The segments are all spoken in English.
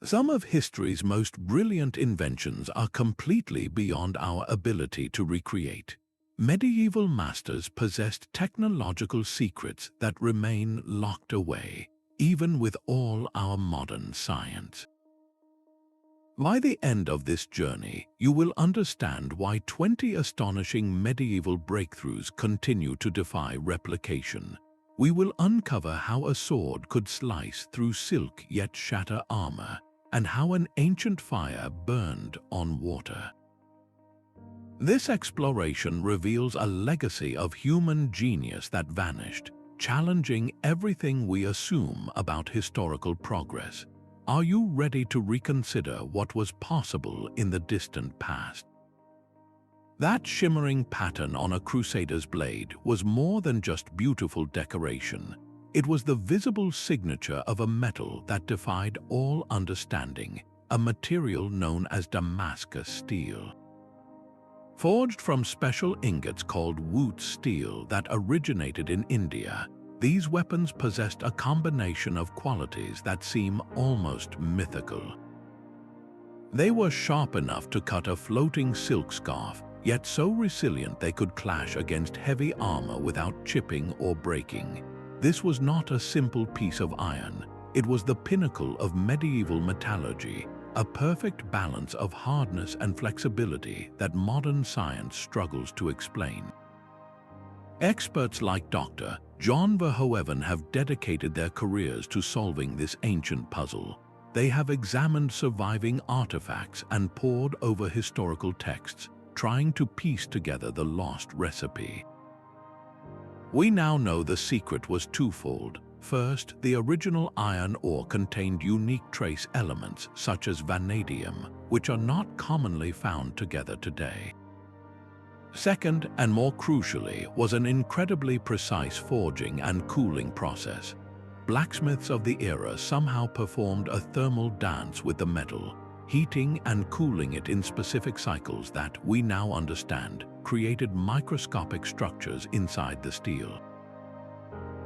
Some of history's most brilliant inventions are completely beyond our ability to recreate. Medieval masters possessed technological secrets that remain locked away, even with all our modern science. By the end of this journey, you will understand why 20 astonishing medieval breakthroughs continue to defy replication. We will uncover how a sword could slice through silk yet shatter armor, and how an ancient fire burned on water. This exploration reveals a legacy of human genius that vanished, challenging everything we assume about historical progress. Are you ready to reconsider what was possible in the distant past? That shimmering pattern on a crusader's blade was more than just beautiful decoration. It was the visible signature of a metal that defied all understanding, a material known as Damascus steel. Forged from special ingots called woot steel that originated in India, these weapons possessed a combination of qualities that seem almost mythical. They were sharp enough to cut a floating silk scarf, yet so resilient they could clash against heavy armor without chipping or breaking. This was not a simple piece of iron. It was the pinnacle of medieval metallurgy, a perfect balance of hardness and flexibility that modern science struggles to explain. Experts like Dr. John Verhoeven have dedicated their careers to solving this ancient puzzle. They have examined surviving artifacts and pored over historical texts, trying to piece together the lost recipe. We now know the secret was twofold. First, the original iron ore contained unique trace elements such as vanadium, which are not commonly found together today. Second, and more crucially, was an incredibly precise forging and cooling process. Blacksmiths of the era somehow performed a thermal dance with the metal, heating and cooling it in specific cycles that, we now understand, created microscopic structures inside the steel.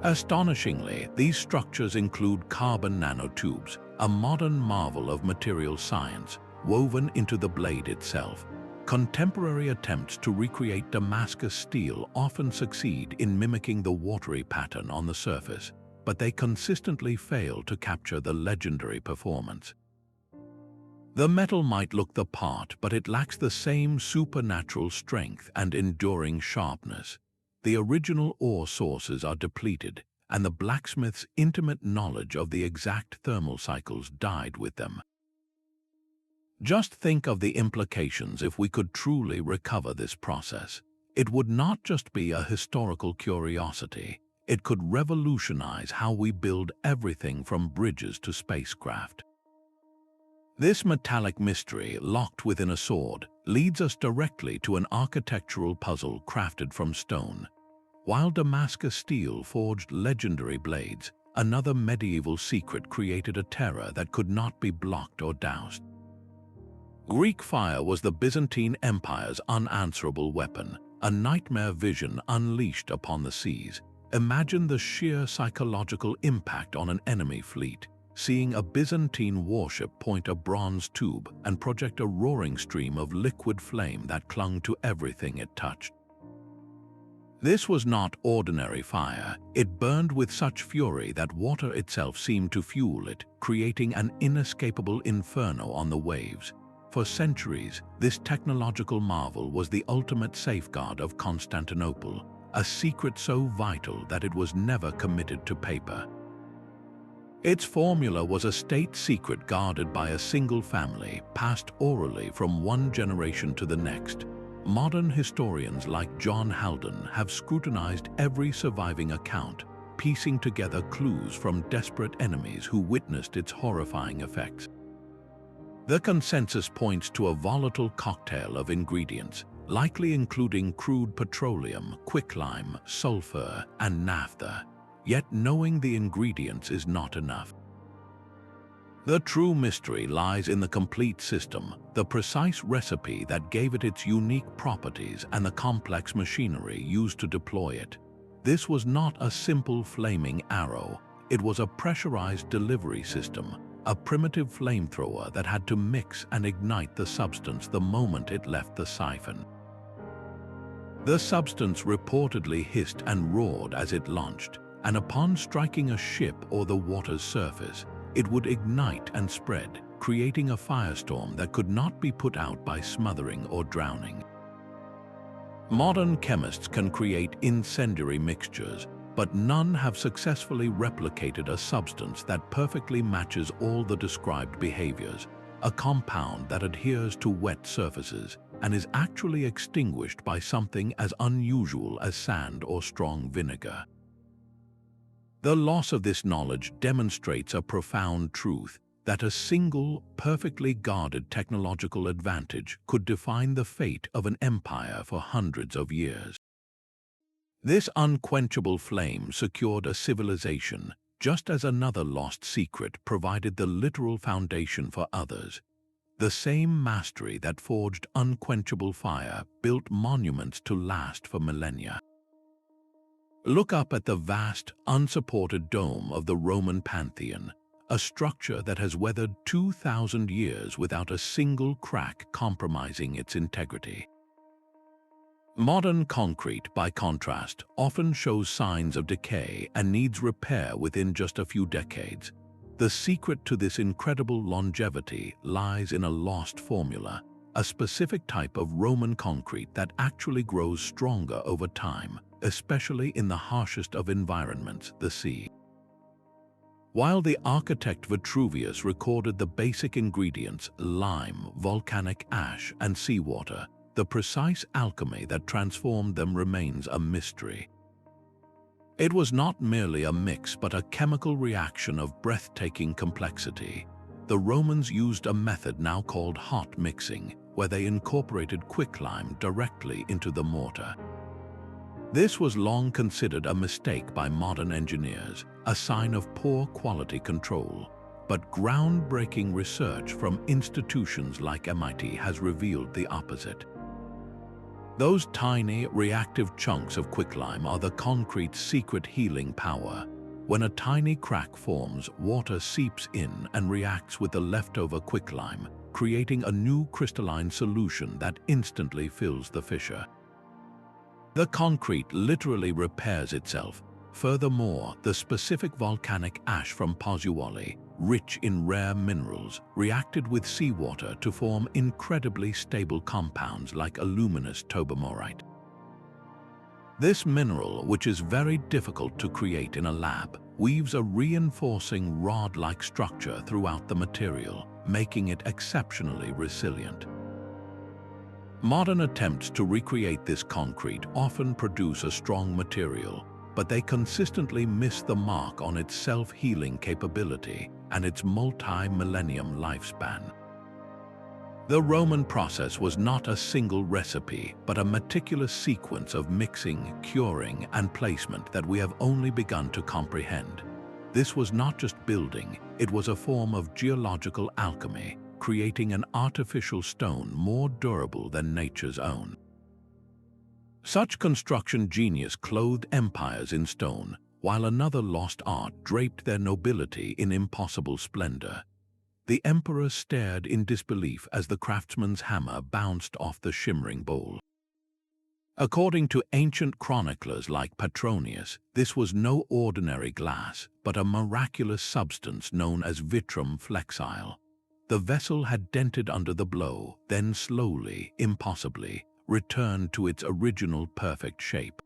Astonishingly, these structures include carbon nanotubes, a modern marvel of material science, woven into the blade itself. Contemporary attempts to recreate Damascus steel often succeed in mimicking the watery pattern on the surface, but they consistently fail to capture the legendary performance. The metal might look the part, but it lacks the same supernatural strength and enduring sharpness. The original ore sources are depleted, and the blacksmith's intimate knowledge of the exact thermal cycles died with them. Just think of the implications if we could truly recover this process. It would not just be a historical curiosity. It could revolutionize how we build everything from bridges to spacecraft. This metallic mystery, locked within a sword, leads us directly to an architectural puzzle crafted from stone. While Damascus steel forged legendary blades, another medieval secret created a terror that could not be blocked or doused. Greek fire was the Byzantine Empire's unanswerable weapon, a nightmare vision unleashed upon the seas. Imagine the sheer psychological impact on an enemy fleet, seeing a Byzantine warship point a bronze tube and project a roaring stream of liquid flame that clung to everything it touched. This was not ordinary fire. It burned with such fury that water itself seemed to fuel it, creating an inescapable inferno on the waves. For centuries, this technological marvel was the ultimate safeguard of Constantinople, a secret so vital that it was never committed to paper. Its formula was a state secret guarded by a single family, passed orally from one generation to the next. Modern historians like John Haldon have scrutinized every surviving account, piecing together clues from desperate enemies who witnessed its horrifying effects. The consensus points to a volatile cocktail of ingredients, likely including crude petroleum, quicklime, sulfur, and naphtha. Yet knowing the ingredients is not enough. The true mystery lies in the complete system, the precise recipe that gave it its unique properties and the complex machinery used to deploy it. This was not a simple flaming arrow. It was a pressurized delivery system, a primitive flamethrower that had to mix and ignite the substance the moment it left the siphon. The substance reportedly hissed and roared as it launched, and upon striking a ship or the water's surface, it would ignite and spread, creating a firestorm that could not be put out by smothering or drowning. Modern chemists can create incendiary mixtures, but none have successfully replicated a substance that perfectly matches all the described behaviors, a compound that adheres to wet surfaces and is actually extinguished by something as unusual as sand or strong vinegar. The loss of this knowledge demonstrates a profound truth that a single, perfectly guarded technological advantage could define the fate of an empire for hundreds of years. This unquenchable flame secured a civilization, just as another lost secret provided the literal foundation for others. The same mastery that forged unquenchable fire built monuments to last for millennia. Look up at the vast, unsupported dome of the Roman Pantheon, a structure that has weathered 2,000 years without a single crack compromising its integrity. Modern concrete, by contrast, often shows signs of decay and needs repair within just a few decades. The secret to this incredible longevity lies in a lost formula, a specific type of Roman concrete that actually grows stronger over time, especially in the harshest of environments, the sea. While the architect Vitruvius recorded the basic ingredients lime, volcanic ash, and seawater, the precise alchemy that transformed them remains a mystery. It was not merely a mix but a chemical reaction of breathtaking complexity. The Romans used a method now called hot mixing, where they incorporated quicklime directly into the mortar. This was long considered a mistake by modern engineers, a sign of poor quality control. But groundbreaking research from institutions like MIT has revealed the opposite. Those tiny, reactive chunks of quicklime are the concrete's secret healing power. When a tiny crack forms, water seeps in and reacts with the leftover quicklime, creating a new crystalline solution that instantly fills the fissure. The concrete literally repairs itself. Furthermore, the specific volcanic ash from Pozzuoli, rich in rare minerals, reacted with seawater to form incredibly stable compounds like aluminous tobermorite. This mineral, which is very difficult to create in a lab, weaves a reinforcing rod-like structure throughout the material, making it exceptionally resilient. Modern attempts to recreate this concrete often produce a strong material, but they consistently miss the mark on its self-healing capability and its multi-millennium lifespan. The Roman process was not a single recipe, but a meticulous sequence of mixing, curing, and placement that we have only begun to comprehend. This was not just building, it was a form of geological alchemy, creating an artificial stone more durable than nature's own. Such construction genius clothed empires in stone, while another lost art draped their nobility in impossible splendor. The emperor stared in disbelief as the craftsman's hammer bounced off the shimmering bowl. According to ancient chroniclers like Petronius, this was no ordinary glass, but a miraculous substance known as vitrum flexile. The vessel had dented under the blow, then slowly, impossibly, returned to its original perfect shape.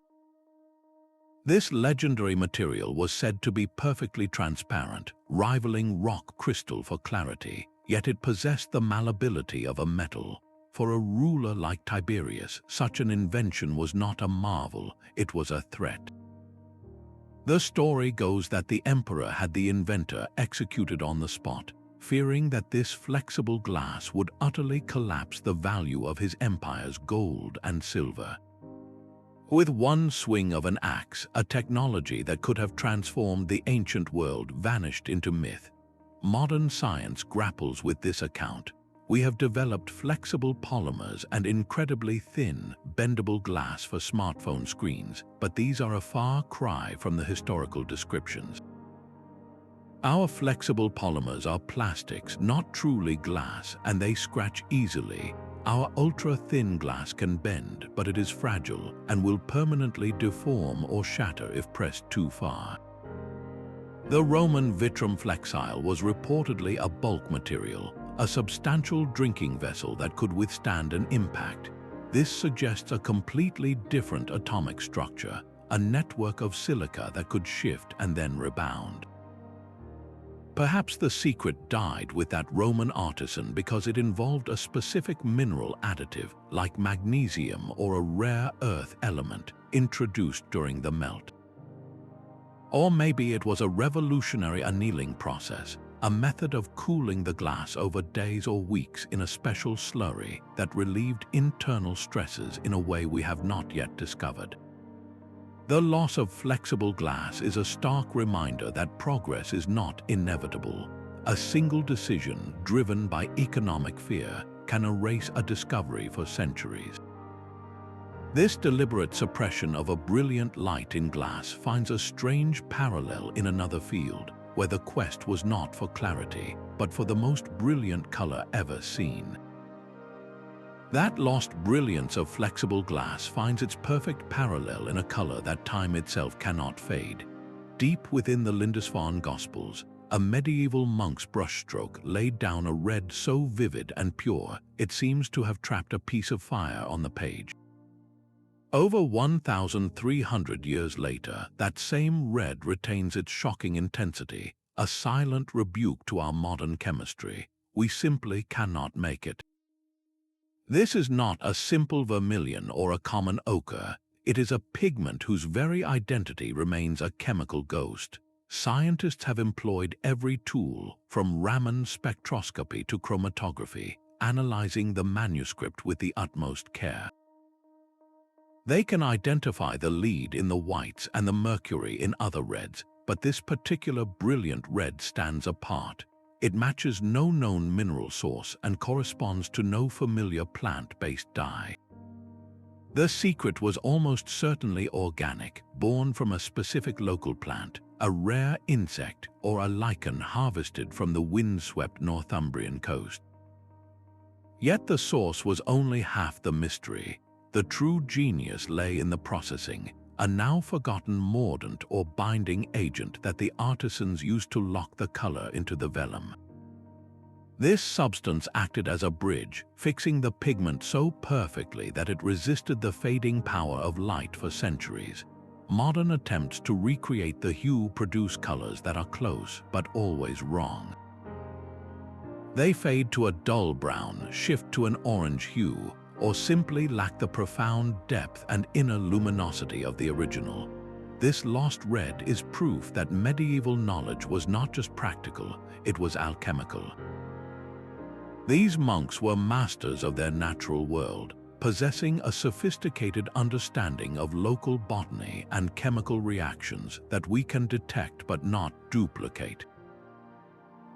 This legendary material was said to be perfectly transparent, rivaling rock crystal for clarity, yet it possessed the malleability of a metal. For a ruler like Tiberius, such an invention was not a marvel, it was a threat. The story goes that the emperor had the inventor executed on the spot, fearing that this flexible glass would utterly collapse the value of his empire's gold and silver. With one swing of an axe, a technology that could have transformed the ancient world vanished into myth. Modern science grapples with this account. We have developed flexible polymers and incredibly thin, bendable glass for smartphone screens, but these are a far cry from the historical descriptions. Our flexible polymers are plastics, not truly glass, and they scratch easily. Our ultra-thin glass can bend, but it is fragile and will permanently deform or shatter if pressed too far. The Roman vitrum flexile was reportedly a bulk material, a substantial drinking vessel that could withstand an impact. This suggests a completely different atomic structure, a network of silica that could shift and then rebound. Perhaps the secret died with that Roman artisan because it involved a specific mineral additive, like magnesium or a rare earth element, introduced during the melt. Or maybe it was a revolutionary annealing process, a method of cooling the glass over days or weeks in a special slurry that relieved internal stresses in a way we have not yet discovered. The loss of flexible glass is a stark reminder that progress is not inevitable. A single decision driven by economic fear can erase a discovery for centuries. This deliberate suppression of a brilliant light in glass finds a strange parallel in another field, where the quest was not for clarity, but for the most brilliant color ever seen. That lost brilliance of flexible glass finds its perfect parallel in a color that time itself cannot fade. Deep within the Lindisfarne Gospels, a medieval monk's brushstroke laid down a red so vivid and pure it seems to have trapped a piece of fire on the page. Over 1,300 years later, that same red retains its shocking intensity, a silent rebuke to our modern chemistry. We simply cannot make it. This is not a simple vermilion or a common ochre. It is a pigment whose very identity remains a chemical ghost. Scientists have employed every tool, from Raman spectroscopy to chromatography, analyzing the manuscript with the utmost care. They can identify the lead in the whites and the mercury in other reds, but this particular brilliant red stands apart. It matches no known mineral source and corresponds to no familiar plant-based dye. The secret was almost certainly organic, born from a specific local plant, a rare insect or a lichen harvested from the windswept Northumbrian coast. Yet the source was only half the mystery. The true genius lay in the processing, a now forgotten mordant or binding agent that the artisans used to lock the color into the vellum. This substance acted as a bridge, fixing the pigment so perfectly that it resisted the fading power of light for centuries. Modern attempts to recreate the hue produce colors that are close but always wrong. They fade to a dull brown, shift to an orange hue, or simply lack the profound depth and inner luminosity of the original. This lost red is proof that medieval knowledge was not just practical, it was alchemical. These monks were masters of their natural world, possessing a sophisticated understanding of local botany and chemical reactions that we can detect but not duplicate.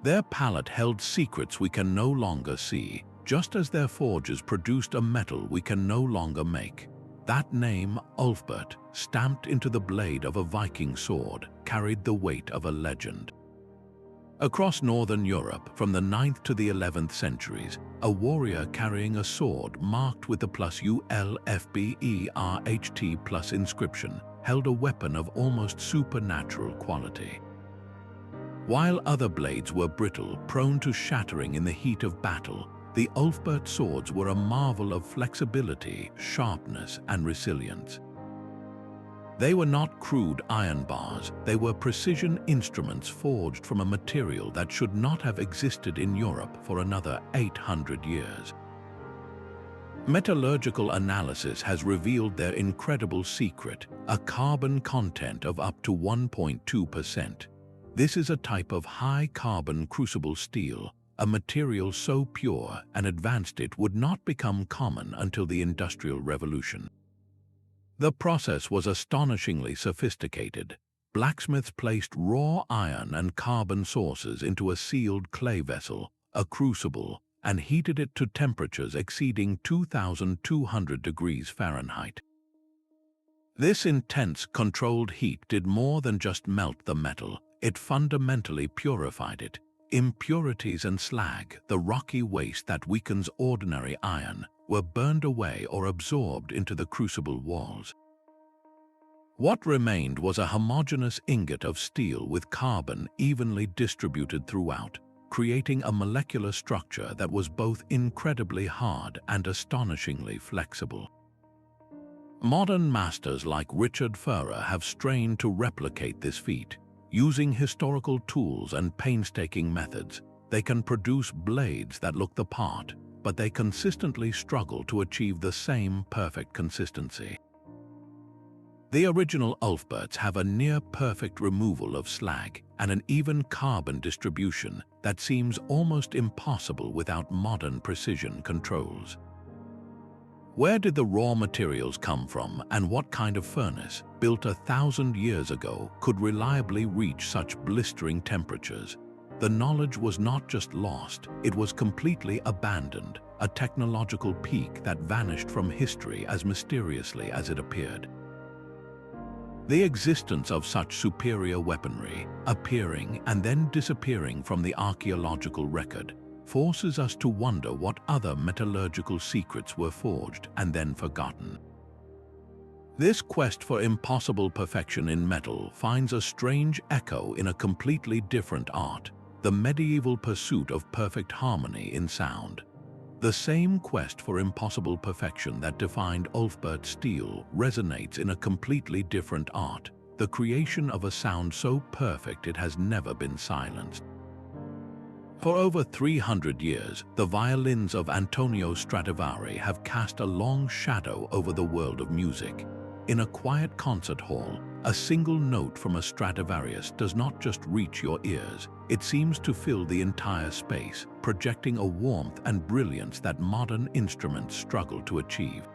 Their palette held secrets we can no longer see, just as their forges produced a metal we can no longer make. That name, Ulfberht, stamped into the blade of a Viking sword, carried the weight of a legend. Across northern Europe, from the 9th to the 11th centuries, a warrior carrying a sword marked with the +ULFBERHT+ inscription held a weapon of almost supernatural quality. While other blades were brittle, prone to shattering in the heat of battle, the Ulfberht swords were a marvel of flexibility, sharpness, and resilience. They were not crude iron bars, they were precision instruments forged from a material that should not have existed in Europe for another 800 years. Metallurgical analysis has revealed their incredible secret, a carbon content of up to 1.2%. This is a type of high-carbon crucible steel, a material so pure and advanced it would not become common until the Industrial Revolution. The process was astonishingly sophisticated. Blacksmiths placed raw iron and carbon sources into a sealed clay vessel, a crucible, and heated it to temperatures exceeding 2,200 degrees Fahrenheit. This intense, controlled heat did more than just melt the metal. it fundamentally purified it. Impurities and slag, the rocky waste that weakens ordinary iron, were burned away or absorbed into the crucible walls. What remained was a homogeneous ingot of steel with carbon evenly distributed throughout, creating a molecular structure that was both incredibly hard and astonishingly flexible. Modern masters like Richard Ferrer have strained to replicate this feat. Using historical tools and painstaking methods, they can produce blades that look the part, but they consistently struggle to achieve the same perfect consistency. The original Ulfberts have a near-perfect removal of slag and an even carbon distribution that seems almost impossible without modern precision controls. Where did the raw materials come from, and what kind of furnace, built 1,000 years ago, could reliably reach such blistering temperatures? The knowledge was not just lost, it was completely abandoned, a technological peak that vanished from history as mysteriously as it appeared. The existence of such superior weaponry, appearing and then disappearing from the archaeological record, forces us to wonder what other metallurgical secrets were forged and then forgotten. This quest for impossible perfection in metal finds a strange echo in a completely different art, the medieval pursuit of perfect harmony in sound. The same quest for impossible perfection that defined Ulfberht steel resonates in a completely different art, the creation of a sound so perfect it has never been silenced. For over 300 years, the violins of Antonio Stradivari have cast a long shadow over the world of music. In a quiet concert hall, a single note from a Stradivarius does not just reach your ears, it seems to fill the entire space, projecting a warmth and brilliance that modern instruments struggle to achieve.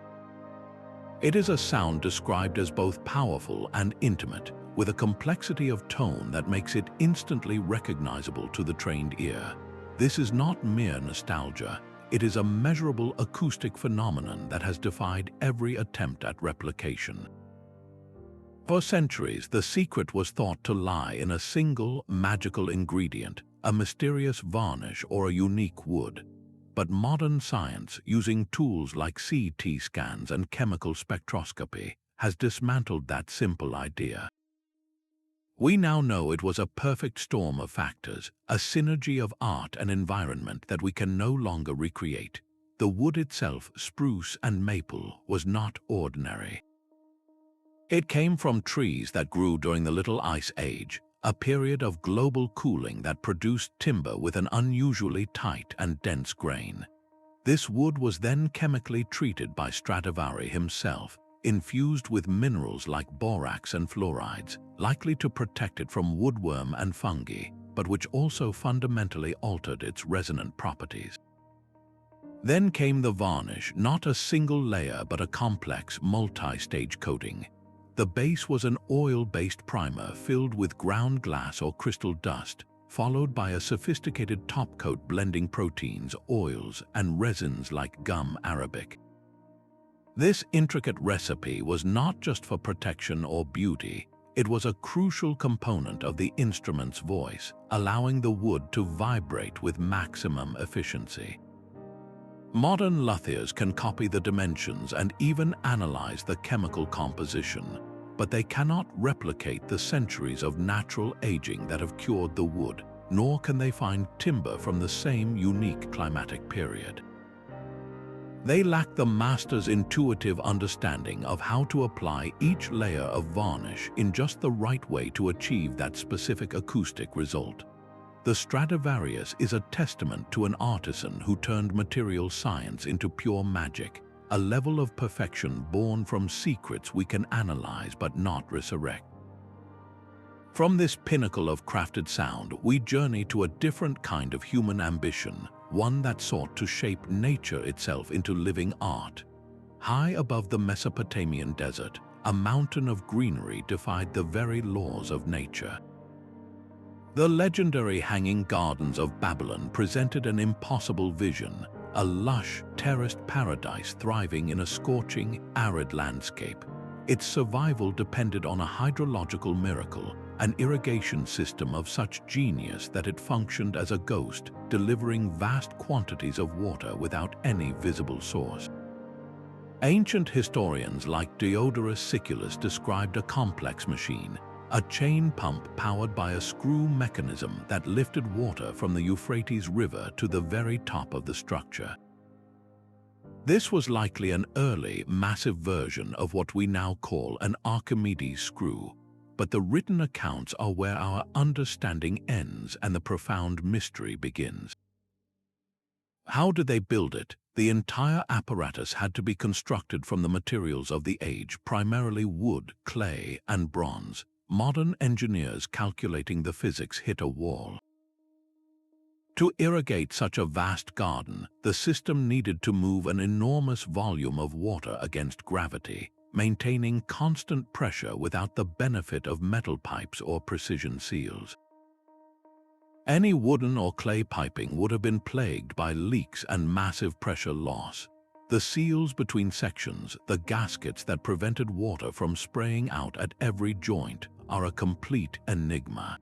It is a sound described as both powerful and intimate, with a complexity of tone that makes it instantly recognizable to the trained ear. This is not mere nostalgia, it is a measurable acoustic phenomenon that has defied every attempt at replication. For centuries, the secret was thought to lie in a single magical ingredient, a mysterious varnish or a unique wood. But modern science, using tools like CT scans and chemical spectroscopy, has dismantled that simple idea. We now know it was a perfect storm of factors, a synergy of art and environment that we can no longer recreate. The wood itself, spruce and maple, was not ordinary. It came from trees that grew during the Little Ice Age, a period of global cooling that produced timber with an unusually tight and dense grain. This wood was then chemically treated by Stradivari himself, infused with minerals like borax and fluorides, likely to protect it from woodworm and fungi, but which also fundamentally altered its resonant properties. Then came the varnish, not a single layer but a complex, multi-stage coating. The base was an oil-based primer filled with ground glass or crystal dust, followed by a sophisticated topcoat blending proteins, oils, and resins like gum arabic. This intricate recipe was not just for protection or beauty, it was a crucial component of the instrument's voice, allowing the wood to vibrate with maximum efficiency. Modern luthiers can copy the dimensions and even analyze the chemical composition, but they cannot replicate the centuries of natural aging that have cured the wood, nor can they find timber from the same unique climatic period. They lack the master's intuitive understanding of how to apply each layer of varnish in just the right way to achieve that specific acoustic result. The Stradivarius is a testament to an artisan who turned material science into pure magic, a level of perfection born from secrets we can analyze but not resurrect. From this pinnacle of crafted sound, we journey to a different kind of human ambition, one that sought to shape nature itself into living art. High above the Mesopotamian desert, a mountain of greenery defied the very laws of nature. The legendary Hanging Gardens of Babylon presented an impossible vision, a lush, terraced paradise thriving in a scorching, arid landscape. Its survival depended on a hydrological miracle, an irrigation system of such genius that it functioned as a ghost, delivering vast quantities of water without any visible source. Ancient historians like Diodorus Siculus described a complex machine, a chain pump powered by a screw mechanism that lifted water from the Euphrates River to the very top of the structure. This was likely an early, massive version of what we now call an Archimedes screw, but the written accounts are where our understanding ends and the profound mystery begins. How did they build it? The entire apparatus had to be constructed from the materials of the age, primarily wood, clay, and bronze. Modern engineers calculating the physics hit a wall. To irrigate such a vast garden, the system needed to move an enormous volume of water against gravity, maintaining constant pressure without the benefit of metal pipes or precision seals. Any wooden or clay piping would have been plagued by leaks and massive pressure loss. The seals between sections, the gaskets that prevented water from spraying out at every joint, are a complete enigma.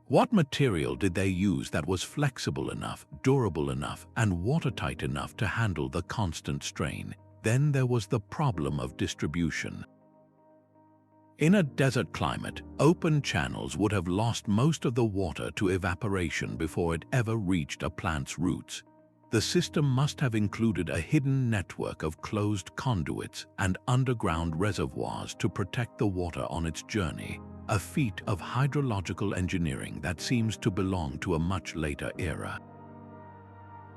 What material did they use that was flexible enough, durable enough, and watertight enough to handle the constant strain? Then there was the problem of distribution. In a desert climate, open channels would have lost most of the water to evaporation before it ever reached a plant's roots. The system must have included a hidden network of closed conduits and underground reservoirs to protect the water on its journey, a feat of hydrological engineering that seems to belong to a much later era.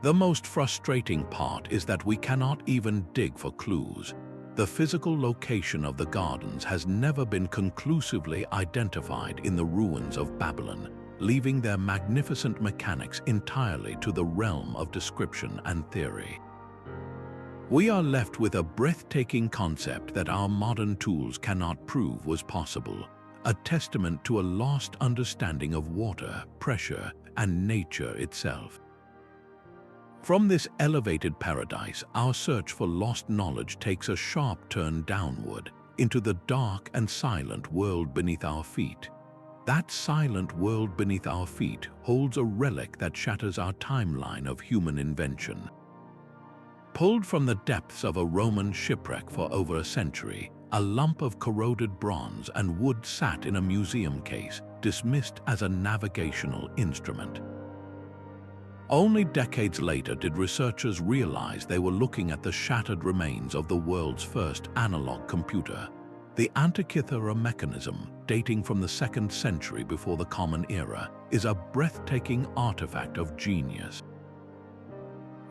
The most frustrating part is that we cannot even dig for clues. The physical location of the gardens has never been conclusively identified in the ruins of Babylon, leaving their magnificent mechanics entirely to the realm of description and theory. We are left with a breathtaking concept that our modern tools cannot prove was possible, a testament to a lost understanding of water, pressure, and nature itself. From this elevated paradise, our search for lost knowledge takes a sharp turn downward into the dark and silent world beneath our feet. That silent world beneath our feet holds a relic that shatters our timeline of human invention. Pulled from the depths of a Roman shipwreck for over a century, a lump of corroded bronze and wood sat in a museum case, dismissed as a navigational instrument. Only decades later did researchers realize they were looking at the shattered remains of the world's first analog computer. The Antikythera Mechanism, dating from the 2nd century before the Common Era, is a breathtaking artifact of genius.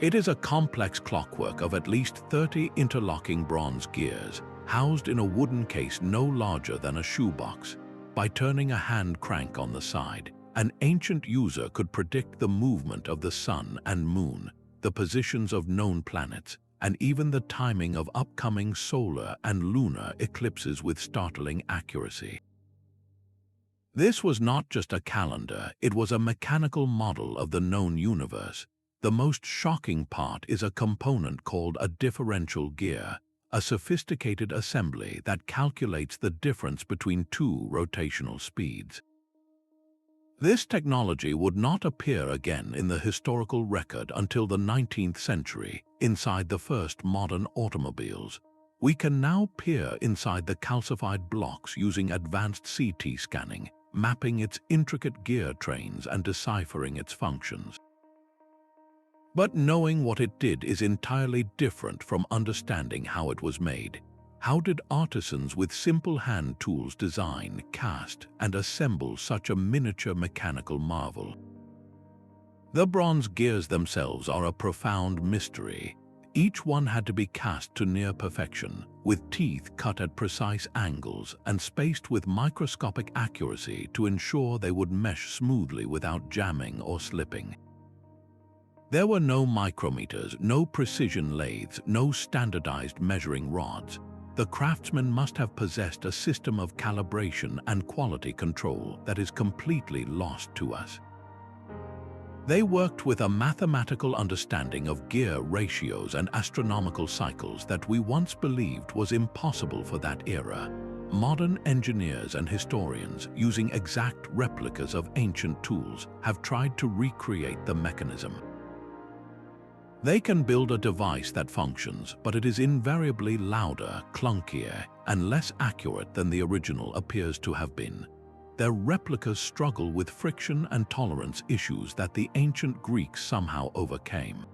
It is a complex clockwork of at least 30 interlocking bronze gears, housed in a wooden case no larger than a shoebox. By turning a hand crank on the side, an ancient user could predict the movement of the sun and moon, the positions of known planets, and even the timing of upcoming solar and lunar eclipses with startling accuracy. This was not just a calendar, it was a mechanical model of the known universe. The most shocking part is a component called a differential gear, a sophisticated assembly that calculates the difference between two rotational speeds. This technology would not appear again in the historical record until the 19th century, inside the first modern automobiles. We can now peer inside the calcified blocks using advanced CT scanning, mapping its intricate gear trains and deciphering its functions. But knowing what it did is entirely different from understanding how it was made. How did artisans with simple hand tools design, cast, and assemble such a miniature mechanical marvel? The bronze gears themselves are a profound mystery. Each one had to be cast to near perfection, with teeth cut at precise angles and spaced with microscopic accuracy to ensure they would mesh smoothly without jamming or slipping. There were no micrometers, no precision lathes, no standardized measuring rods. The craftsmen must have possessed a system of calibration and quality control that is completely lost to us. They worked with a mathematical understanding of gear ratios and astronomical cycles that we once believed was impossible for that era. Modern engineers and historians, using exact replicas of ancient tools, have tried to recreate the mechanism. They can build a device that functions, but it is invariably louder, clunkier, and less accurate than the original appears to have been. Their replicas struggle with friction and tolerance issues that the ancient Greeks somehow overcame.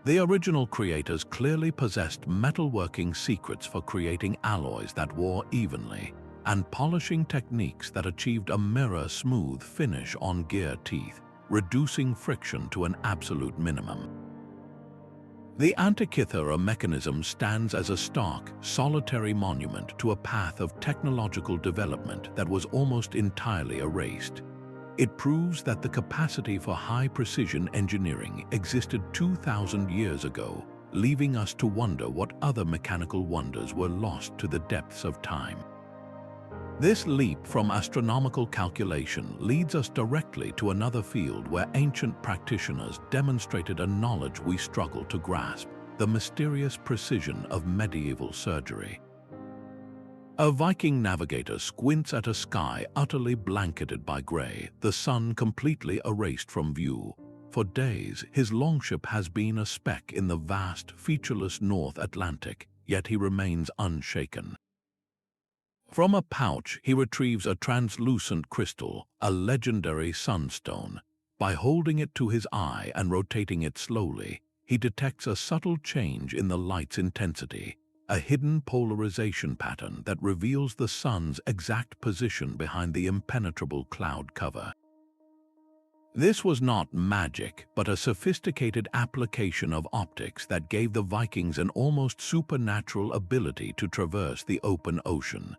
The original creators clearly possessed metalworking secrets for creating alloys that wore evenly, and polishing techniques that achieved a mirror-smooth finish on gear teeth, reducing friction to an absolute minimum. The Antikythera Mechanism stands as a stark, solitary monument to a path of technological development that was almost entirely erased. It proves that the capacity for high-precision engineering existed 2,000 years ago, leaving us to wonder what other mechanical wonders were lost to the depths of time. This leap from astronomical calculation leads us directly to another field where ancient practitioners demonstrated a knowledge we struggle to grasp: the mysterious precision of medieval surgery. A Viking navigator squints at a sky utterly blanketed by gray, the sun completely erased from view. For days, his longship has been a speck in the vast, featureless North Atlantic, yet he remains unshaken. From a pouch, he retrieves a translucent crystal, a legendary sunstone. By holding it to his eye and rotating it slowly, he detects a subtle change in the light's intensity, a hidden polarization pattern that reveals the sun's exact position behind the impenetrable cloud cover. This was not magic, but a sophisticated application of optics that gave the Vikings an almost supernatural ability to traverse the open ocean.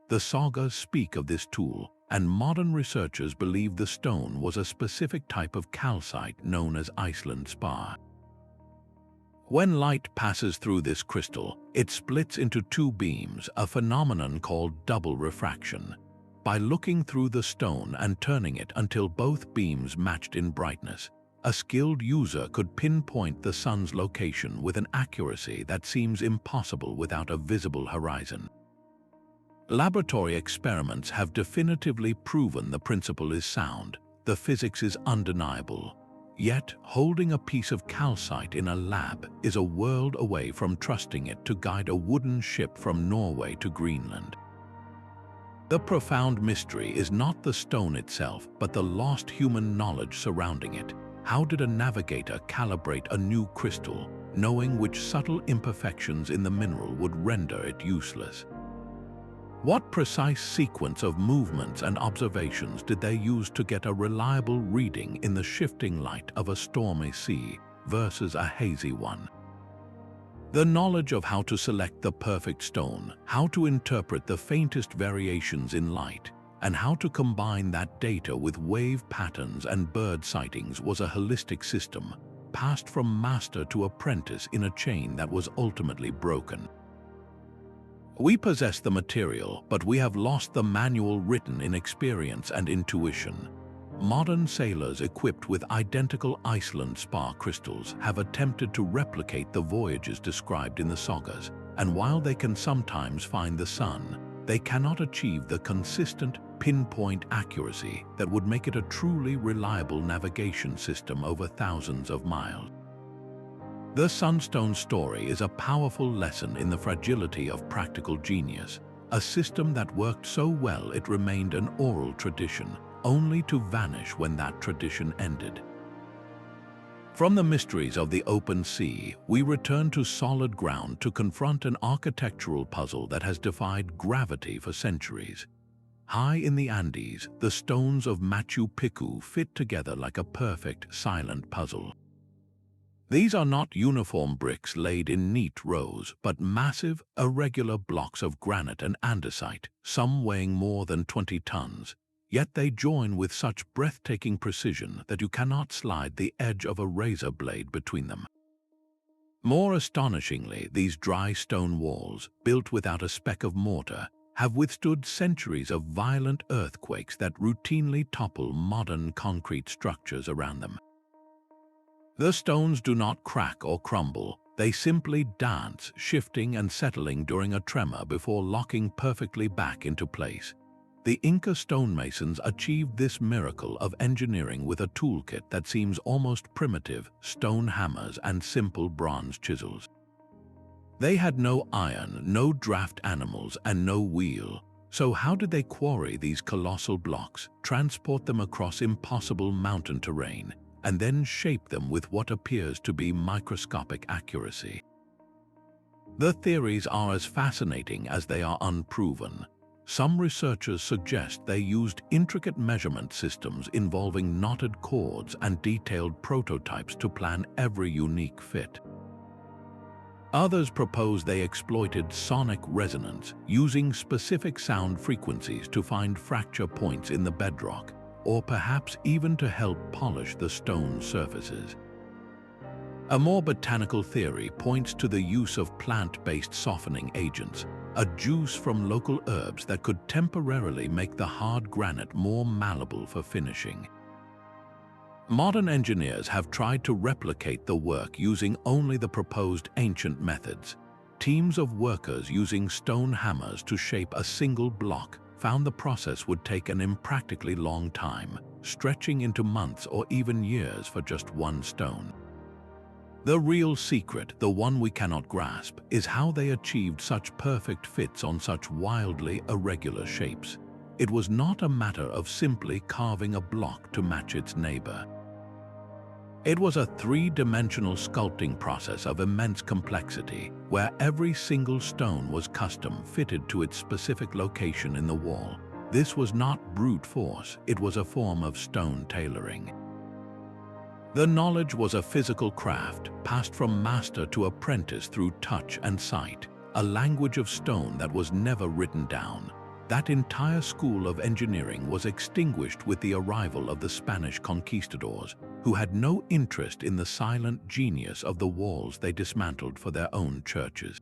The sagas speak of this tool, and modern researchers believe the stone was a specific type of calcite known as Iceland spar. When light passes through this crystal, it splits into two beams, a phenomenon called double refraction. By looking through the stone and turning it until both beams matched in brightness, a skilled user could pinpoint the sun's location with an accuracy that seems impossible without a visible horizon. Laboratory experiments have definitively proven the principle is sound, the physics is undeniable. Yet, holding a piece of calcite in a lab is a world away from trusting it to guide a wooden ship from Norway to Greenland. The profound mystery is not the stone itself, but the lost human knowledge surrounding it. How did a navigator calibrate a new crystal, knowing which subtle imperfections in the mineral would render it useless? What precise sequence of movements and observations did they use to get a reliable reading in the shifting light of a stormy sea versus a hazy one? The knowledge of how to select the perfect stone, how to interpret the faintest variations in light, and how to combine that data with wave patterns and bird sightings was a holistic system, passed from master to apprentice in a chain that was ultimately broken. We possess the material, but we have lost the manual written in experience and intuition. Modern sailors equipped with identical Iceland spar crystals have attempted to replicate the voyages described in the sagas, and while they can sometimes find the sun, they cannot achieve the consistent, pinpoint accuracy that would make it a truly reliable navigation system over thousands of miles. The Sunstone story is a powerful lesson in the fragility of practical genius, a system that worked so well it remained an oral tradition, only to vanish when that tradition ended. From the mysteries of the open sea, we return to solid ground to confront an architectural puzzle that has defied gravity for centuries. High in the Andes, the stones of Machu Picchu fit together like a perfect, silent puzzle. These are not uniform bricks laid in neat rows, but massive, irregular blocks of granite and andesite, some weighing more than 20 tons. Yet they join with such breathtaking precision that you cannot slide the edge of a razor blade between them. More astonishingly, these dry stone walls, built without a speck of mortar, have withstood centuries of violent earthquakes that routinely topple modern concrete structures around them. The stones do not crack or crumble, They simply dance, shifting and settling during a tremor before locking perfectly back into place. The Inca stonemasons achieved this miracle of engineering with a toolkit that seems almost primitive: stone hammers and simple bronze chisels. They had no iron, no draft animals, and no wheel. So how did they quarry these colossal blocks, transport them across impossible mountain terrain, and then shape them with what appears to be microscopic accuracy? The theories are as fascinating as they are unproven. Some researchers suggest they used intricate measurement systems involving knotted cords and detailed prototypes to plan every unique fit. Others propose they exploited sonic resonance, using specific sound frequencies to find fracture points in the bedrock, or perhaps even to help polish the stone surfaces. A more botanical theory points to the use of plant-based softening agents, a juice from local herbs that could temporarily make the hard granite more malleable for finishing. Modern engineers have tried to replicate the work using only the proposed ancient methods. Teams of workers using stone hammers to shape a single block found the process would take an impractically long time, stretching into months or even years for just one stone. The real secret, the one we cannot grasp, is how they achieved such perfect fits on such wildly irregular shapes. It was not a matter of simply carving a block to match its neighbor. It was a three-dimensional sculpting process of immense complexity, where every single stone was custom fitted to its specific location in the wall. This was not brute force, it was a form of stone tailoring. The knowledge was a physical craft, passed from master to apprentice through touch and sight, a language of stone that was never written down. That entire school of engineering was extinguished with the arrival of the Spanish conquistadors, who had no interest in the silent genius of the walls they dismantled for their own churches.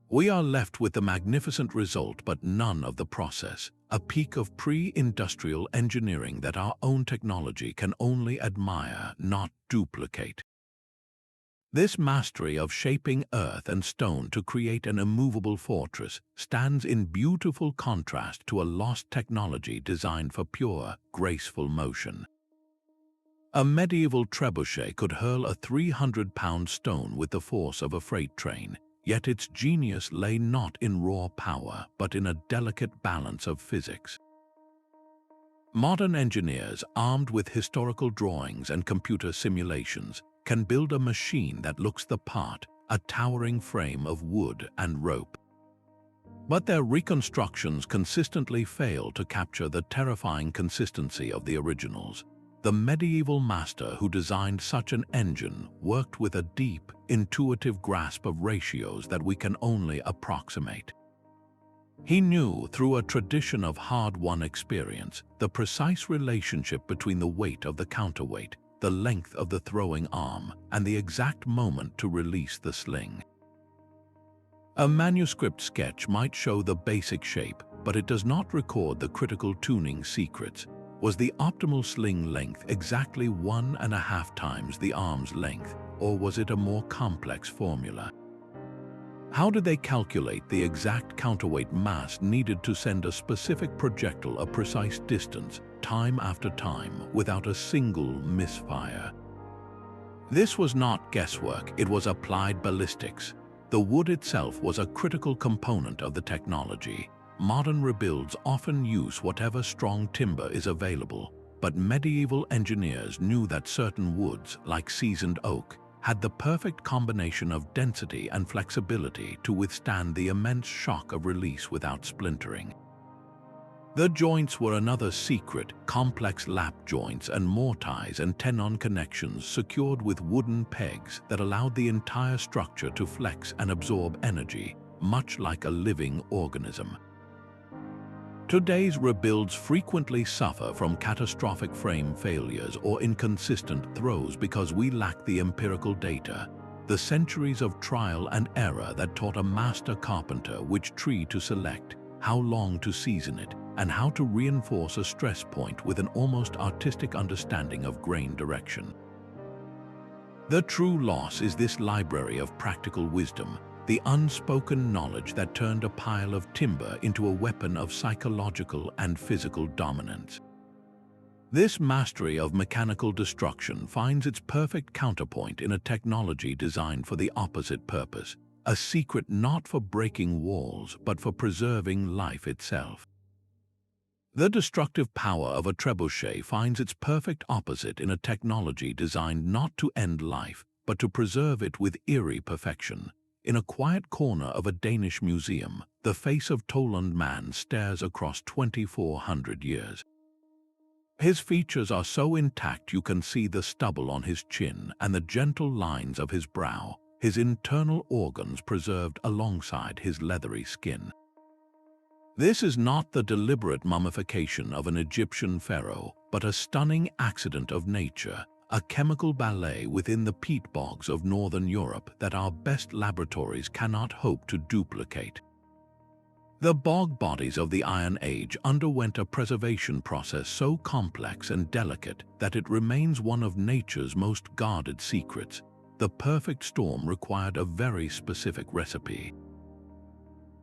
We are left with the magnificent result but none of the process, a peak of pre-industrial engineering that our own technology can only admire, not duplicate. This mastery of shaping earth and stone to create an immovable fortress stands in beautiful contrast to a lost technology designed for pure, graceful motion. A medieval trebuchet could hurl a 300-pound stone with the force of a freight train, yet its genius lay not in raw power but in a delicate balance of physics. Modern engineers, armed with historical drawings and computer simulations, can build a machine that looks the part, a towering frame of wood and rope. But their reconstructions consistently fail to capture the terrifying consistency of the originals. The medieval master who designed such an engine worked with a deep, intuitive grasp of ratios that we can only approximate. He knew, through a tradition of hard-won experience, the precise relationship between the weight of the counterweight, the length of the throwing arm, and the exact moment to release the sling. A manuscript sketch might show the basic shape, but it does not record the critical tuning secrets. Was the optimal sling length exactly 1.5 times the arm's length, or was it a more complex formula? How did they calculate the exact counterweight mass needed to send a specific projectile a precise distance, time after time, without a single misfire? This was not guesswork, it was applied ballistics. The wood itself was a critical component of the technology. Modern rebuilds often use whatever strong timber is available, but medieval engineers knew that certain woods, like seasoned oak, had the perfect combination of density and flexibility to withstand the immense shock of release without splintering. The joints were another secret, complex lap joints and mortise and tenon connections secured with wooden pegs that allowed the entire structure to flex and absorb energy, much like a living organism. Today's rebuilds frequently suffer from catastrophic frame failures or inconsistent throws because we lack the empirical data, the centuries of trial and error that taught a master carpenter which tree to select, how long to season it, and how to reinforce a stress point with an almost artistic understanding of grain direction. The true loss is this library of practical wisdom, the unspoken knowledge that turned a pile of timber into a weapon of psychological and physical dominance. This mastery of mechanical destruction finds its perfect counterpoint in a technology designed for the opposite purpose, a secret not for breaking walls but for preserving life itself. The destructive power of a trebuchet finds its perfect opposite in a technology designed not to end life, but to preserve it with eerie perfection. In a quiet corner of a Danish museum, the face of Toland man stares across 2,400 years. His features are so intact you can see the stubble on his chin and the gentle lines of his brow, his internal organs preserved alongside his leathery skin. This is not the deliberate mummification of an Egyptian pharaoh, but a stunning accident of nature, a chemical ballet within the peat bogs of northern Europe that our best laboratories cannot hope to duplicate. The bog bodies of the Iron Age underwent a preservation process so complex and delicate that it remains one of nature's most guarded secrets. The perfect storm required a very specific recipe.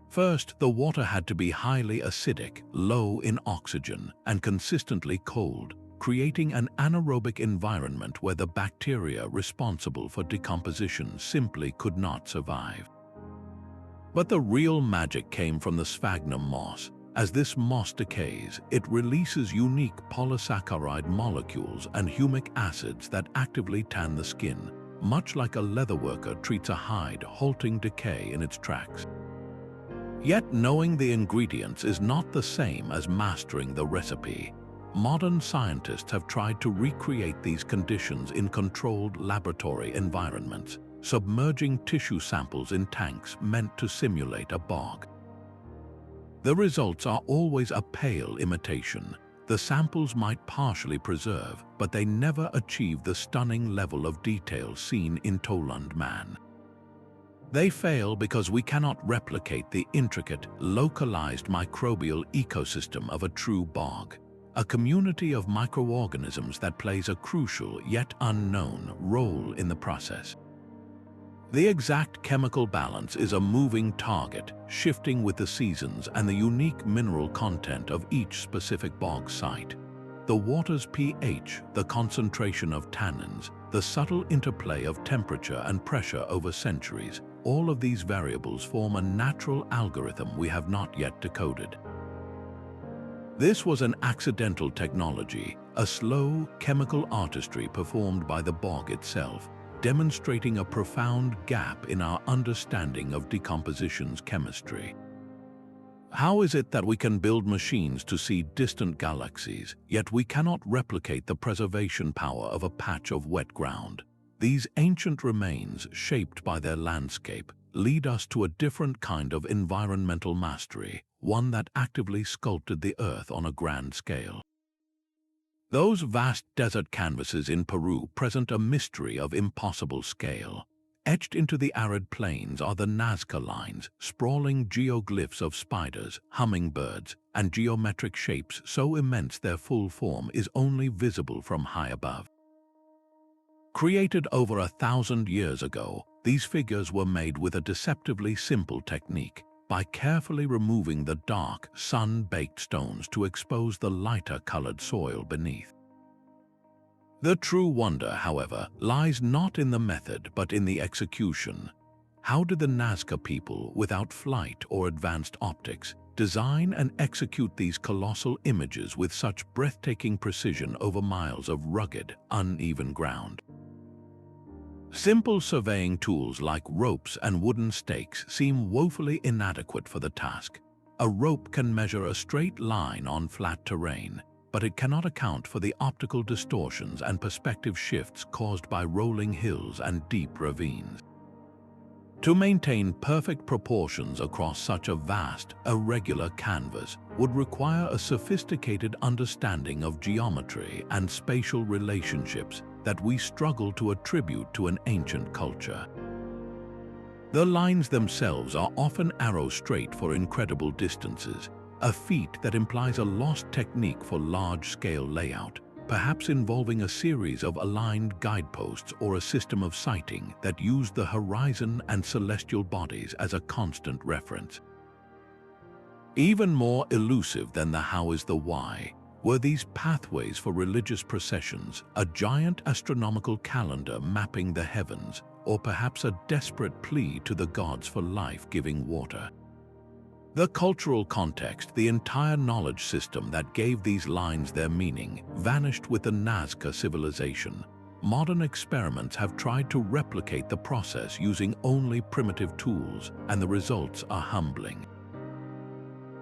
First, the water had to be highly acidic, low in oxygen, and consistently cold, creating an anaerobic environment where the bacteria responsible for decomposition simply could not survive. But the real magic came from the sphagnum moss. As this moss decays, it releases unique polysaccharide molecules and humic acids that actively tan the skin, much like a leatherworker treats a hide halting decay in its tracks. Yet knowing the ingredients is not the same as mastering the recipe. Modern scientists have tried to recreate these conditions in controlled laboratory environments, submerging tissue samples in tanks meant to simulate a bog. The results are always a pale imitation. The samples might partially preserve, but they never achieve the stunning level of detail seen in Toland man. They fail because we cannot replicate the intricate, localized microbial ecosystem of a true bog, a community of microorganisms that plays a crucial yet unknown role in the process. The exact chemical balance is a moving target, shifting with the seasons and the unique mineral content of each specific bog site. The water's pH, the concentration of tannins, the subtle interplay of temperature and pressure over centuries, all of these variables form a natural algorithm we have not yet decoded. This was an accidental technology, a slow chemical artistry performed by the bog itself, demonstrating a profound gap in our understanding of decomposition's chemistry. How is it that we can build machines to see distant galaxies, yet we cannot replicate the preservation power of a patch of wet ground? These ancient remains, shaped by their landscape, lead us to a different kind of environmental mastery, one that actively sculpted the earth on a grand scale. Those vast desert canvases in Peru present a mystery of impossible scale. Etched into the arid plains are the Nazca lines, sprawling geoglyphs of spiders, hummingbirds, and geometric shapes so immense their full form is only visible from high above. Created over 1,000 years ago, these figures were made with a deceptively simple technique, by carefully removing the dark, sun-baked stones to expose the lighter-colored soil beneath. The true wonder, however, lies not in the method but in the execution. How did the Nazca people, without flight or advanced optics, design and execute these colossal images with such breathtaking precision over miles of rugged, uneven ground? Simple surveying tools like ropes and wooden stakes seem woefully inadequate for the task. A rope can measure a straight line on flat terrain, but it cannot account for the optical distortions and perspective shifts caused by rolling hills and deep ravines. To maintain perfect proportions across such a vast, irregular canvas would require a sophisticated understanding of geometry and spatial relationships that we struggle to attribute to an ancient culture. The lines themselves are often arrow-straight for incredible distances, a feat that implies a lost technique for large-scale layout. perhaps involving a series of aligned guideposts or a system of sighting that used the horizon and celestial bodies as a constant reference. Even more elusive than the how is the why were these pathways for religious processions, a giant astronomical calendar mapping the heavens, or perhaps a desperate plea to the gods for life-giving water. The cultural context, the entire knowledge system that gave these lines their meaning, vanished with the Nazca civilization. Modern experiments have tried to replicate the process using only primitive tools, and the results are humbling.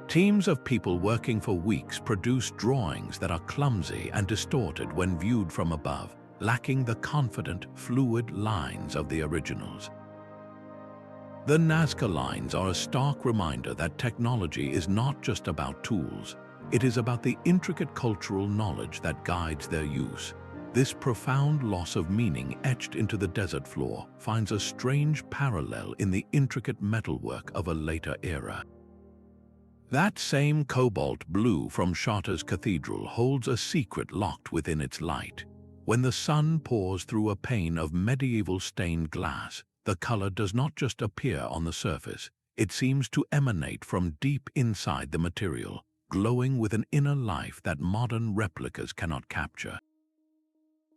Teams of people working for weeks produce drawings that are clumsy and distorted when viewed from above, lacking the confident, fluid lines of the originals. The Nazca lines are a stark reminder that technology is not just about tools. It is about the intricate cultural knowledge that guides their use. This profound loss of meaning etched into the desert floor finds a strange parallel in the intricate metalwork of a later era. That same cobalt blue from Chartres Cathedral holds a secret locked within its light. When the sun pours through a pane of medieval stained glass, the color does not just appear on the surface, it seems to emanate from deep inside the material, glowing with an inner life that modern replicas cannot capture.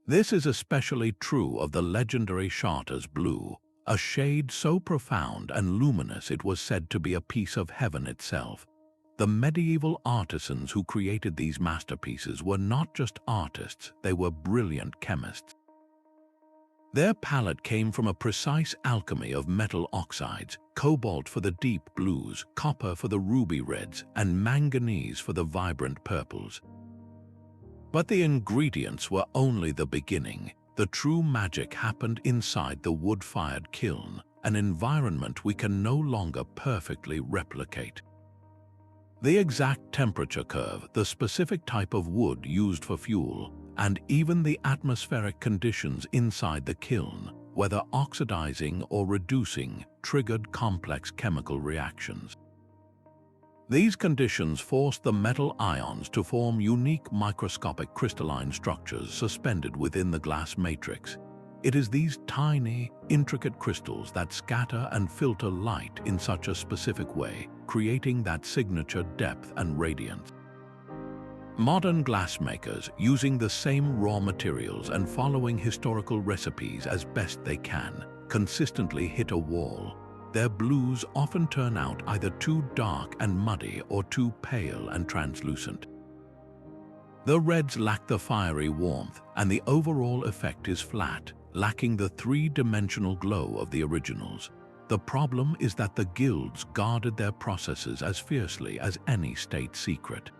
This is especially true of the legendary Chartres blue, a shade so profound and luminous it was said to be a piece of heaven itself. The medieval artisans who created these masterpieces were not just artists, they were brilliant chemists. Their palette came from a precise alchemy of metal oxides, cobalt for the deep blues, copper for the ruby reds, and manganese for the vibrant purples. But the ingredients were only the beginning. The true magic happened inside the wood-fired kiln, an environment we can no longer perfectly replicate. The exact temperature curve, the specific type of wood used for fuel, and even the atmospheric conditions inside the kiln, whether oxidizing or reducing, triggered complex chemical reactions. These conditions forced the metal ions to form unique microscopic crystalline structures suspended within the glass matrix. It is these tiny, intricate crystals that scatter and filter light in such a specific way, creating that signature depth and radiance. Modern glassmakers, using the same raw materials and following historical recipes as best they can, consistently hit a wall. Their blues often turn out either too dark and muddy or too pale and translucent. The reds lack the fiery warmth, and the overall effect is flat, lacking the three-dimensional glow of the originals. The problem is that the guilds guarded their processes as fiercely as any state secret.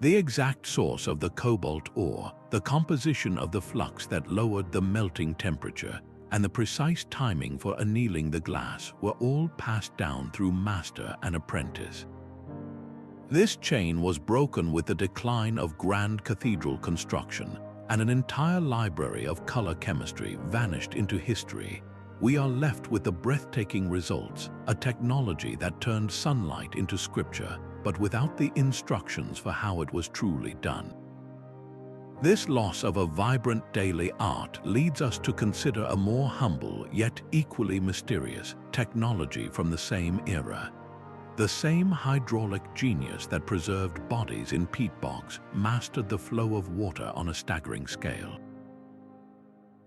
The exact source of the cobalt ore, the composition of the flux that lowered the melting temperature, and the precise timing for annealing the glass were all passed down through master and apprentice. This chain was broken with the decline of grand cathedral construction, and an entire library of color chemistry vanished into history. We are left with the breathtaking results, a technology that turned sunlight into scripture, but without the instructions for how it was truly done. This loss of a vibrant daily art leads us to consider a more humble yet equally mysterious technology from the same era. The same hydraulic genius that preserved bodies in peat bogs mastered the flow of water on a staggering scale.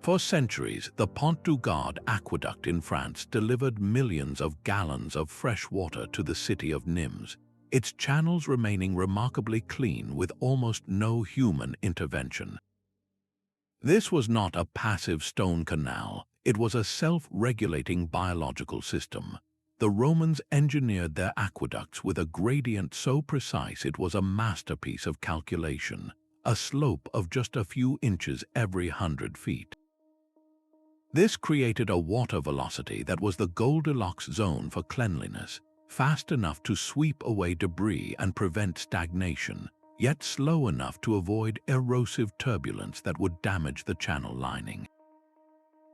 For centuries, the Pont du Gard aqueduct in France delivered millions of gallons of fresh water to the city of Nimes, its channels remaining remarkably clean with almost no human intervention. This was not a passive stone canal, it was a self-regulating biological system. The Romans engineered their aqueducts with a gradient so precise it was a masterpiece of calculation, a slope of just a few inches every 100 feet. This created a water velocity that was the Goldilocks zone for cleanliness, fast enough to sweep away debris and prevent stagnation, yet slow enough to avoid erosive turbulence that would damage the channel lining.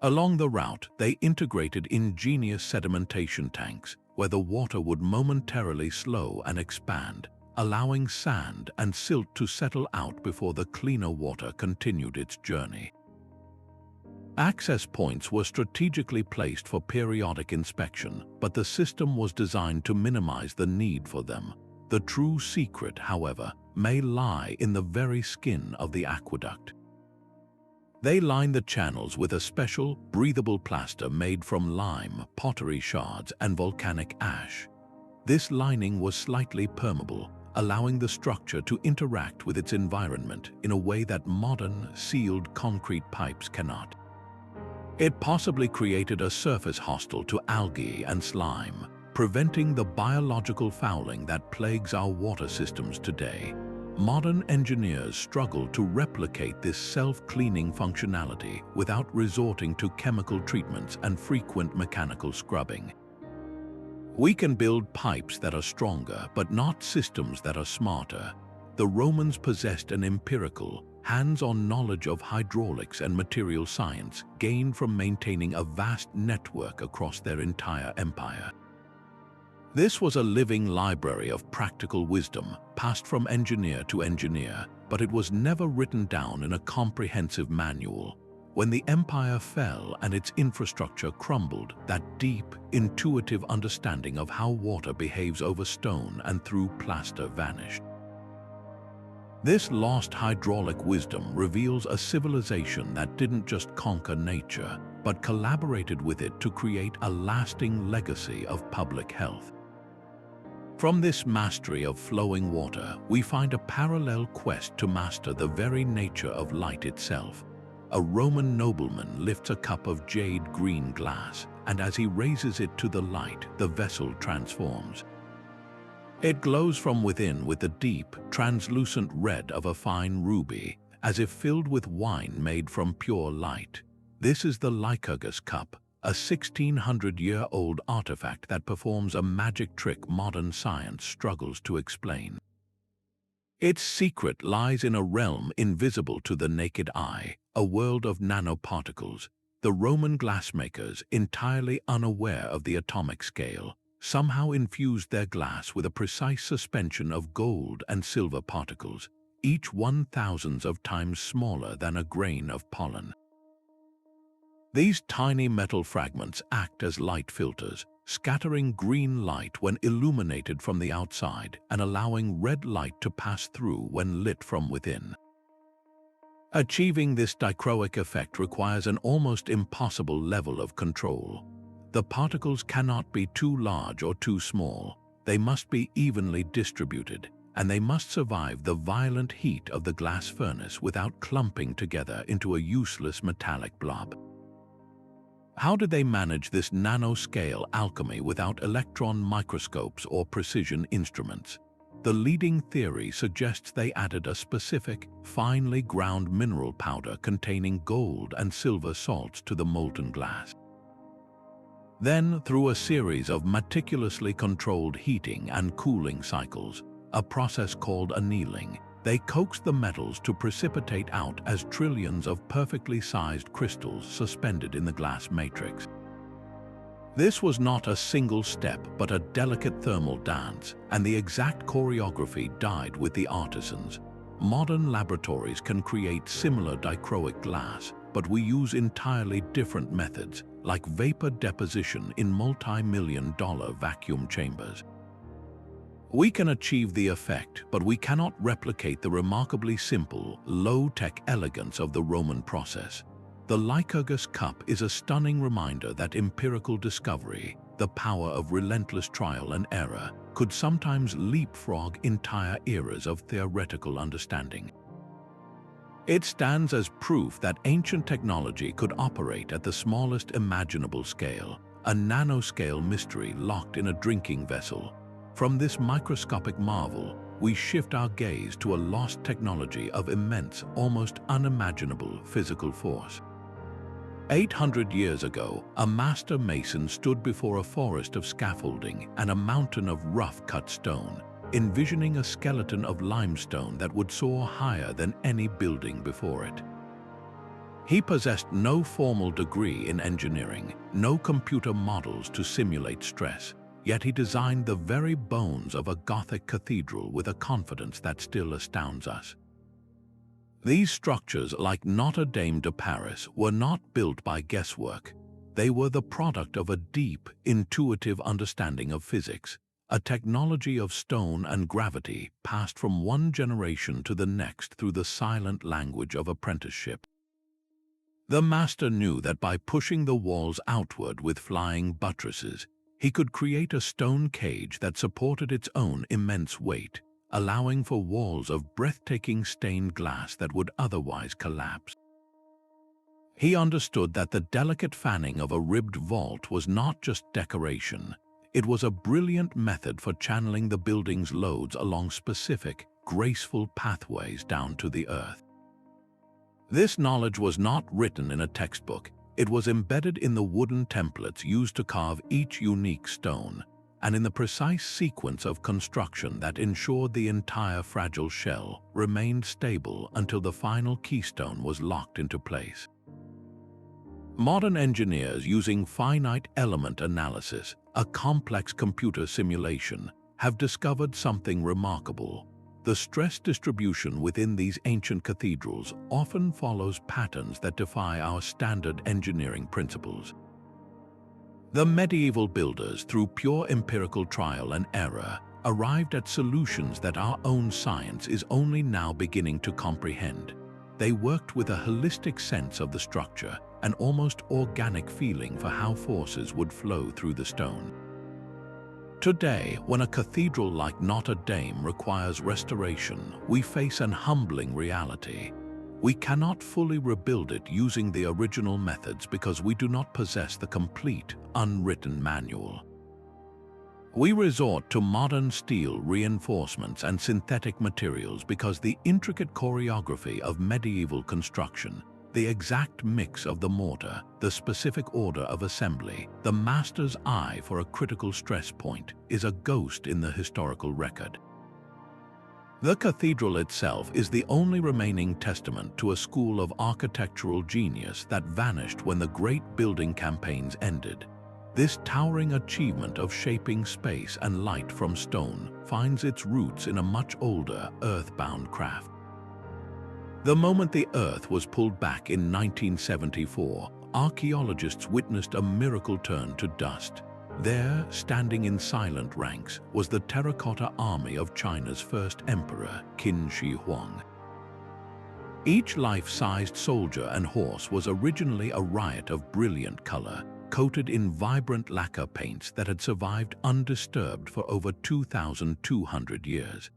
Along the route, they integrated ingenious sedimentation tanks, where the water would momentarily slow and expand, allowing sand and silt to settle out before the cleaner water continued its journey. Access points were strategically placed for periodic inspection, but the system was designed to minimize the need for them. The true secret, however, may lie in the very skin of the aqueduct. They line the channels with a special, breathable plaster made from lime, pottery shards, and volcanic ash. This lining was slightly permeable, allowing the structure to interact with its environment in a way that modern, sealed concrete pipes cannot. It possibly created a surface hostile to algae and slime, preventing the biological fouling that plagues our water systems today. Modern engineers struggle to replicate this self-cleaning functionality without resorting to chemical treatments and frequent mechanical scrubbing. We can build pipes that are stronger, but not systems that are smarter. The Romans possessed an empirical, hands-on knowledge of hydraulics and material science gained from maintaining a vast network across their entire empire. This was a living library of practical wisdom, passed from engineer to engineer, but it was never written down in a comprehensive manual. When the empire fell and its infrastructure crumbled, that deep, intuitive understanding of how water behaves over stone and through plaster vanished. This lost hydraulic wisdom reveals a civilization that didn't just conquer nature, but collaborated with it to create a lasting legacy of public health. From this mastery of flowing water, we find a parallel quest to master the very nature of light itself. A Roman nobleman lifts a cup of jade green glass, and as he raises it to the light, the vessel transforms. It glows from within with the deep, translucent red of a fine ruby, as if filled with wine made from pure light. This is the Lycurgus Cup, a 1600-year-old artifact that performs a magic trick modern science struggles to explain. Its secret lies in a realm invisible to the naked eye, a world of nanoparticles. The Roman glassmakers, entirely unaware of the atomic scale, somehow infused their glass with a precise suspension of gold and silver particles, each 1,000th of times smaller than a grain of pollen. These tiny metal fragments act as light filters, scattering green light when illuminated from the outside and allowing red light to pass through when lit from within. Achieving this dichroic effect requires an almost impossible level of control. The particles cannot be too large or too small. They must be evenly distributed, and they must survive the violent heat of the glass furnace without clumping together into a useless metallic blob. How did they manage this nanoscale alchemy without electron microscopes or precision instruments? The leading theory suggests they added a specific, finely ground mineral powder containing gold and silver salts to the molten glass. Then, through a series of meticulously controlled heating and cooling cycles, a process called annealing, they coaxed the metals to precipitate out as trillions of perfectly sized crystals suspended in the glass matrix. This was not a single step, but a delicate thermal dance, and the exact choreography died with the artisans. Modern laboratories can create similar dichroic glass, but we use entirely different methods, like vapor deposition in multi-million-dollar vacuum chambers. We can achieve the effect, but we cannot replicate the remarkably simple, low-tech elegance of the Roman process. The Lycurgus Cup is a stunning reminder that empirical discovery, the power of relentless trial and error, could sometimes leapfrog entire eras of theoretical understanding. It stands as proof that ancient technology could operate at the smallest imaginable scale, a nanoscale mystery locked in a drinking vessel. From this microscopic marvel, we shift our gaze to a lost technology of immense, almost unimaginable physical force. 800 years ago, a master mason stood before a forest of scaffolding and a mountain of rough-cut stone, envisioning a skeleton of limestone that would soar higher than any building before it. He possessed no formal degree in engineering, no computer models to simulate stress, yet he designed the very bones of a Gothic cathedral with a confidence that still astounds us. These structures, like Notre Dame de Paris, were not built by guesswork. They were the product of a deep, intuitive understanding of physics, a technology of stone and gravity passed from one generation to the next through the silent language of apprenticeship. The master knew that by pushing the walls outward with flying buttresses, he could create a stone cage that supported its own immense weight, allowing for walls of breathtaking stained glass that would otherwise collapse. He understood that the delicate fanning of a ribbed vault was not just decoration. It was a brilliant method for channeling the building's loads along specific, graceful pathways down to the earth. This knowledge was not written in a textbook. It was embedded in the wooden templates used to carve each unique stone, and in the precise sequence of construction that ensured the entire fragile shell remained stable until the final keystone was locked into place. Modern engineers using finite element analysis, a complex computer simulation, have discovered something remarkable. The stress distribution within these ancient cathedrals often follows patterns that defy our standard engineering principles. The medieval builders, through pure empirical trial and error, arrived at solutions that our own science is only now beginning to comprehend. They worked with a holistic sense of the structure, an almost organic feeling for how forces would flow through the stone. Today, when a cathedral like Notre Dame requires restoration, we face an humbling reality. We cannot fully rebuild it using the original methods because we do not possess the complete, unwritten manual. We resort to modern steel reinforcements and synthetic materials because the intricate choreography of medieval construction, the exact mix of the mortar, the specific order of assembly, the master's eye for a critical stress point, is a ghost in the historical record. The cathedral itself is the only remaining testament to a school of architectural genius that vanished when the great building campaigns ended. This towering achievement of shaping space and light from stone finds its roots in a much older, earthbound craft. The moment the earth was pulled back in 1974, archaeologists witnessed a miracle turn to dust. There, standing in silent ranks, was the terracotta army of China's first emperor, Qin Shi Huang. Each life-sized soldier and horse was originally a riot of brilliant color, coated in vibrant lacquer paints that had survived undisturbed for over 2,200 years.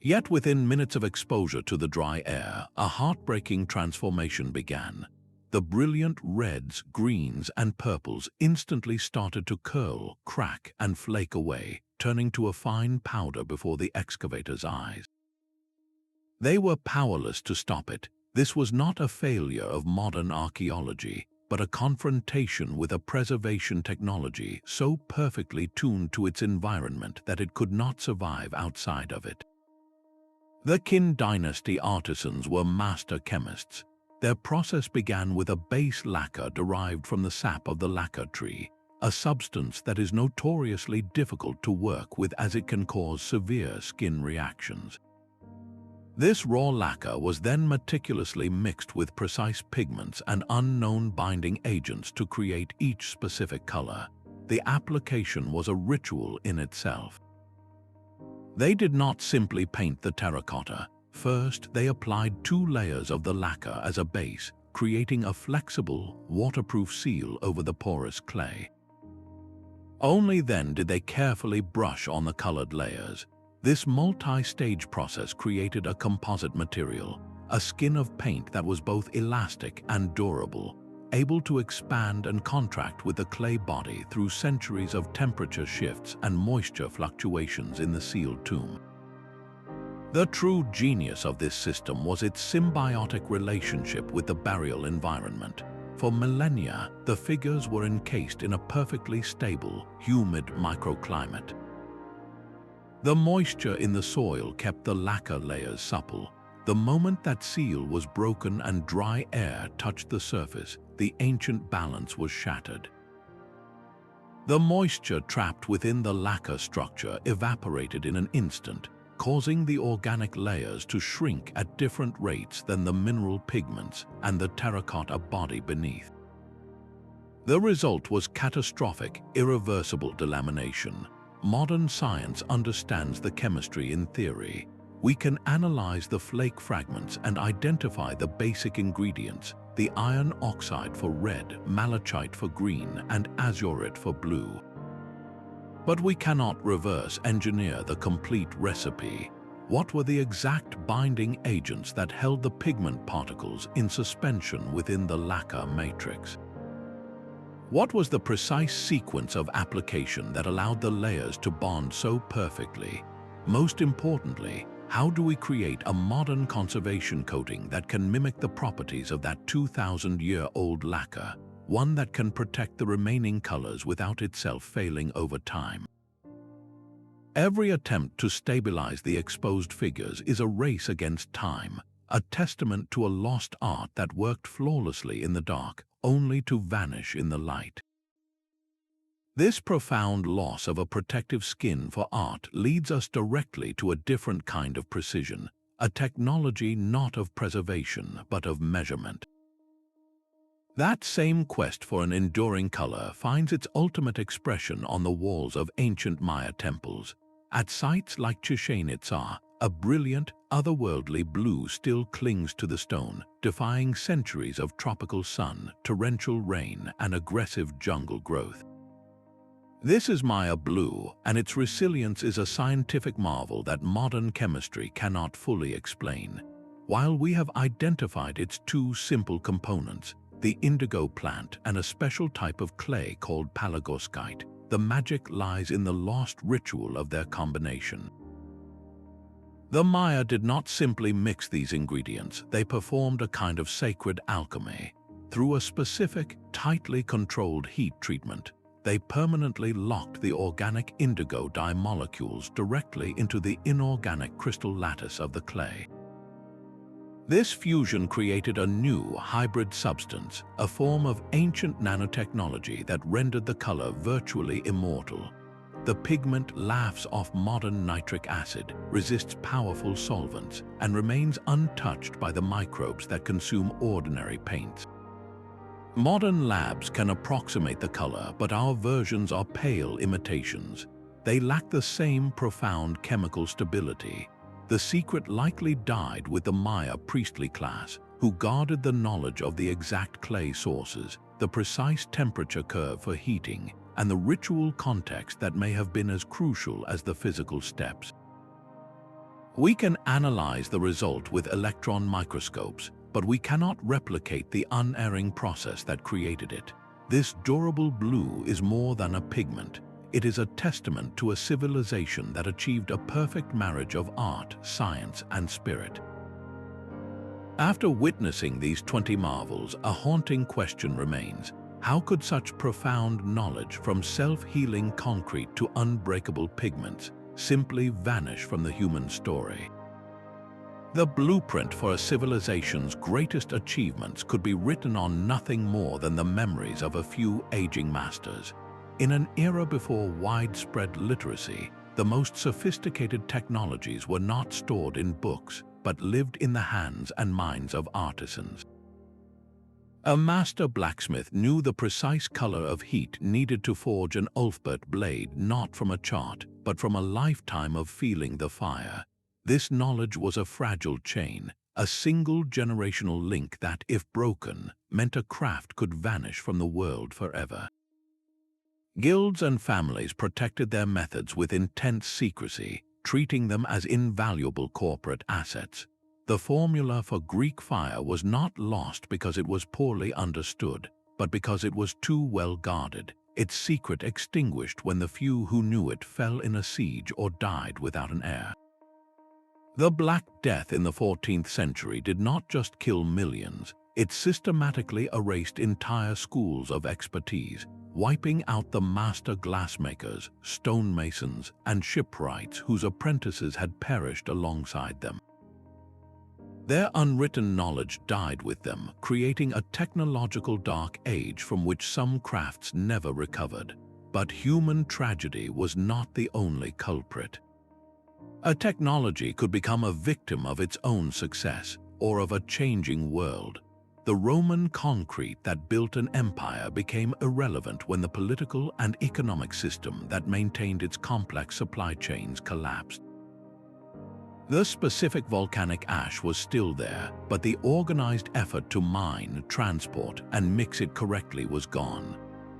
Yet within minutes of exposure to the dry air, a heartbreaking transformation began. The brilliant reds, greens, and purples instantly started to curl, crack, and flake away, turning to a fine powder before the excavator's eyes. They were powerless to stop it. This was not a failure of modern archaeology, but a confrontation with a preservation technology so perfectly tuned to its environment that it could not survive outside of it. The Qin dynasty artisans were master chemists. Their process began with a base lacquer derived from the sap of the lacquer tree, a substance that is notoriously difficult to work with as it can cause severe skin reactions. This raw lacquer was then meticulously mixed with precise pigments and unknown binding agents to create each specific color. The application was a ritual in itself. They did not simply paint the terracotta. First, they applied 2 layers of the lacquer as a base, creating a flexible, waterproof seal over the porous clay. Only then did they carefully brush on the colored layers. This multi-stage process created a composite material, a skin of paint that was both elastic and durable, able to expand and contract with the clay body through centuries of temperature shifts and moisture fluctuations in the sealed tomb. The true genius of this system was its symbiotic relationship with the burial environment. For millennia, the figures were encased in a perfectly stable, humid microclimate. The moisture in the soil kept the lacquer layers supple. The moment that seal was broken and dry air touched the surface, the ancient balance was shattered. The moisture trapped within the lacquer structure evaporated in an instant, causing the organic layers to shrink at different rates than the mineral pigments and the terracotta body beneath. The result was catastrophic, irreversible delamination. Modern science understands the chemistry in theory. We can analyze the flake fragments and identify the basic ingredients: the iron oxide for red, malachite for green, and azurite for blue. But we cannot reverse engineer the complete recipe. What were the exact binding agents that held the pigment particles in suspension within the lacquer matrix? What was the precise sequence of application that allowed the layers to bond so perfectly? Most importantly, how do we create a modern conservation coating that can mimic the properties of that 2,000-year-old lacquer, one that can protect the remaining colors without itself failing over time? Every attempt to stabilize the exposed figures is a race against time, a testament to a lost art that worked flawlessly in the dark, only to vanish in the light. This profound loss of a protective skin for art leads us directly to a different kind of precision, a technology not of preservation but of measurement. That same quest for an enduring color finds its ultimate expression on the walls of ancient Maya temples. At sites like Chichén Itzá, a brilliant, otherworldly blue still clings to the stone, defying centuries of tropical sun, torrential rain, and aggressive jungle growth. This is Maya blue, and its resilience is a scientific marvel that modern chemistry cannot fully explain. While we have identified its two simple components, the indigo plant and a special type of clay called palygoscite, the magic lies in the lost ritual of their combination. The Maya did not simply mix these ingredients, they performed a kind of sacred alchemy. Through a specific, tightly controlled heat treatment, they permanently locked the organic indigo dye molecules directly into the inorganic crystal lattice of the clay. This fusion created a new hybrid substance, a form of ancient nanotechnology that rendered the color virtually immortal. The pigment laughs off modern nitric acid, resists powerful solvents, and remains untouched by the microbes that consume ordinary paints. Modern labs can approximate the color, but our versions are pale imitations. They lack the same profound chemical stability. The secret likely died with the Maya priestly class, who guarded the knowledge of the exact clay sources, the precise temperature curve for heating, and the ritual context that may have been as crucial as the physical steps. We can analyze the result with electron microscopes, but we cannot replicate the unerring process that created it. This durable blue is more than a pigment. It is a testament to a civilization that achieved a perfect marriage of art, science, and spirit. After witnessing these 20 marvels, a haunting question remains. How could such profound knowledge, from self-healing concrete to unbreakable pigments, simply vanish from the human story? The blueprint for a civilization's greatest achievements could be written on nothing more than the memories of a few aging masters. In an era before widespread literacy, the most sophisticated technologies were not stored in books, but lived in the hands and minds of artisans. A master blacksmith knew the precise color of heat needed to forge an Ulfberht blade not from a chart, but from a lifetime of feeling the fire. This knowledge was a fragile chain, a single generational link that, if broken, meant a craft could vanish from the world forever. Guilds and families protected their methods with intense secrecy, treating them as invaluable corporate assets. The formula for Greek fire was not lost because it was poorly understood, but because it was too well guarded, its secret extinguished when the few who knew it fell in a siege or died without an heir. The Black Death in the 14th century did not just kill millions, it systematically erased entire schools of expertise, wiping out the master glassmakers, stonemasons, and shipwrights whose apprentices had perished alongside them. Their unwritten knowledge died with them, creating a technological dark age from which some crafts never recovered. But human tragedy was not the only culprit. A technology could become a victim of its own success or of a changing world. The Roman concrete that built an empire became irrelevant when the political and economic system that maintained its complex supply chains collapsed. The specific volcanic ash was still there, but the organized effort to mine, transport, and mix it correctly was gone.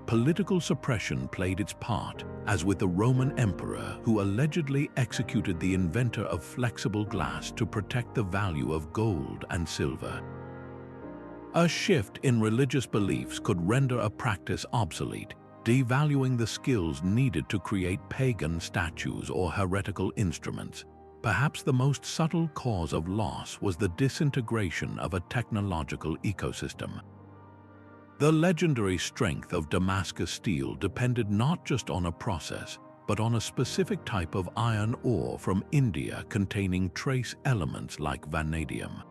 Political suppression played its part, as with the Roman emperor who allegedly executed the inventor of flexible glass to protect the value of gold and silver. A shift in religious beliefs could render a practice obsolete, devaluing the skills needed to create pagan statues or heretical instruments. Perhaps the most subtle cause of loss was the disintegration of a technological ecosystem. The legendary strength of Damascus steel depended not just on a process, but on a specific type of iron ore from India containing trace elements like vanadium.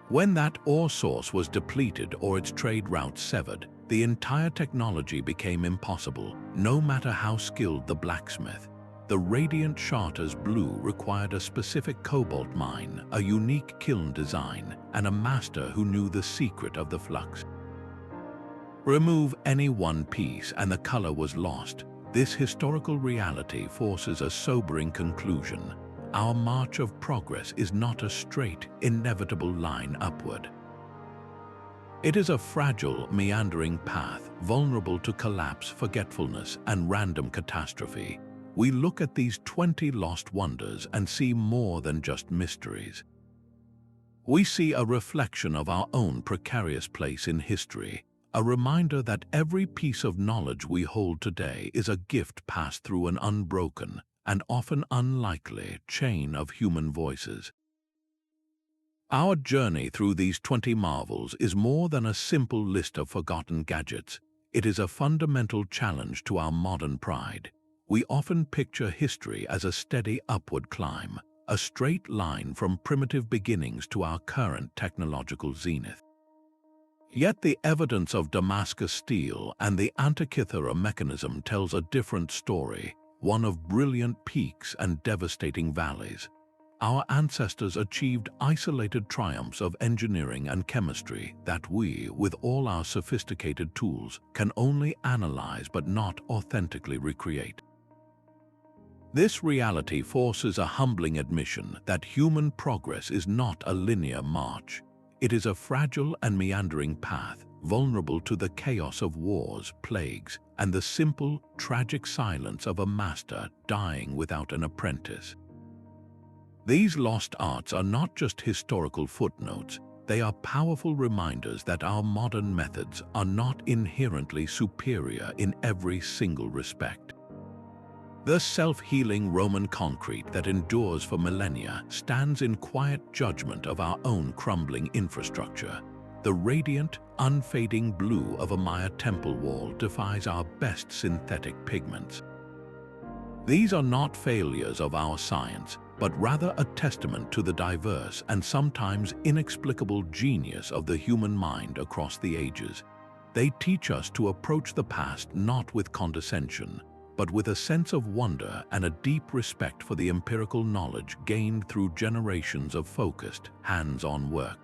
When that ore source was depleted or its trade routes severed, the entire technology became impossible, no matter how skilled the blacksmith. The radiant Chartres blue required a specific cobalt mine, a unique kiln design, and a master who knew the secret of the flux. Remove any one piece and the color was lost. This historical reality forces a sobering conclusion. Our march of progress is not a straight, inevitable line upward. It is a fragile, meandering path, vulnerable to collapse, forgetfulness, and random catastrophe. We look at these 20 lost wonders and see more than just mysteries. We see a reflection of our own precarious place in history, a reminder that every piece of knowledge we hold today is a gift passed through an unbroken and often unlikely chain of human voices. Our journey through these 20 marvels is more than a simple list of forgotten gadgets. It is a fundamental challenge to our modern pride. We often picture history as a steady upward climb, a straight line from primitive beginnings to our current technological zenith. Yet the evidence of Damascus steel and the Antikythera mechanism tells a different story, one of brilliant peaks and devastating valleys. Our ancestors achieved isolated triumphs of engineering and chemistry that we, with all our sophisticated tools, can only analyze but not authentically recreate. This reality forces a humbling admission that human progress is not a linear march. It is a fragile and meandering path, vulnerable to the chaos of wars, plagues, and the simple, tragic silence of a master dying without an apprentice. These lost arts are not just historical footnotes, they are powerful reminders that our modern methods are not inherently superior in every single respect. The self-healing Roman concrete that endures for millennia stands in quiet judgment of our own crumbling infrastructure. The radiant, unfading blue of a Maya temple wall defies our best synthetic pigments. These are not failures of our science, but rather a testament to the diverse and sometimes inexplicable genius of the human mind across the ages. They teach us to approach the past not with condescension, but with a sense of wonder and a deep respect for the empirical knowledge gained through generations of focused, hands-on work.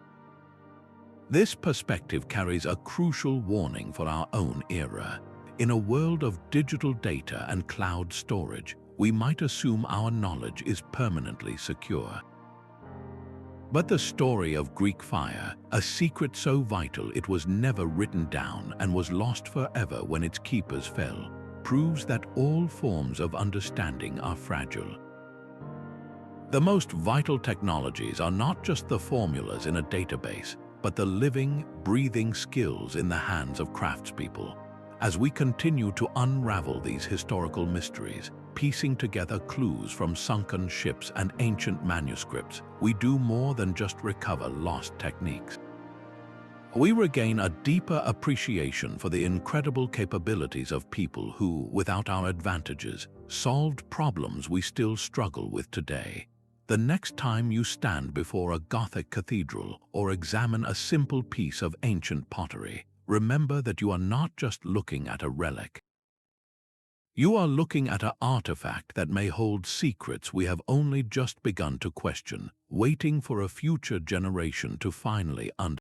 This perspective carries a crucial warning for our own era. In a world of digital data and cloud storage, we might assume our knowledge is permanently secure. But the story of Greek fire, a secret so vital it was never written down and was lost forever when its keepers fell, proves that all forms of understanding are fragile. The most vital technologies are not just the formulas in a database, but the living, breathing skills in the hands of craftspeople. As we continue to unravel these historical mysteries, piecing together clues from sunken ships and ancient manuscripts, we do more than just recover lost techniques. We regain a deeper appreciation for the incredible capabilities of people who, without our advantages, solved problems we still struggle with today. The next time you stand before a Gothic cathedral or examine a simple piece of ancient pottery, remember that you are not just looking at a relic. You are looking at an artifact that may hold secrets we have only just begun to question, waiting for a future generation to finally understand.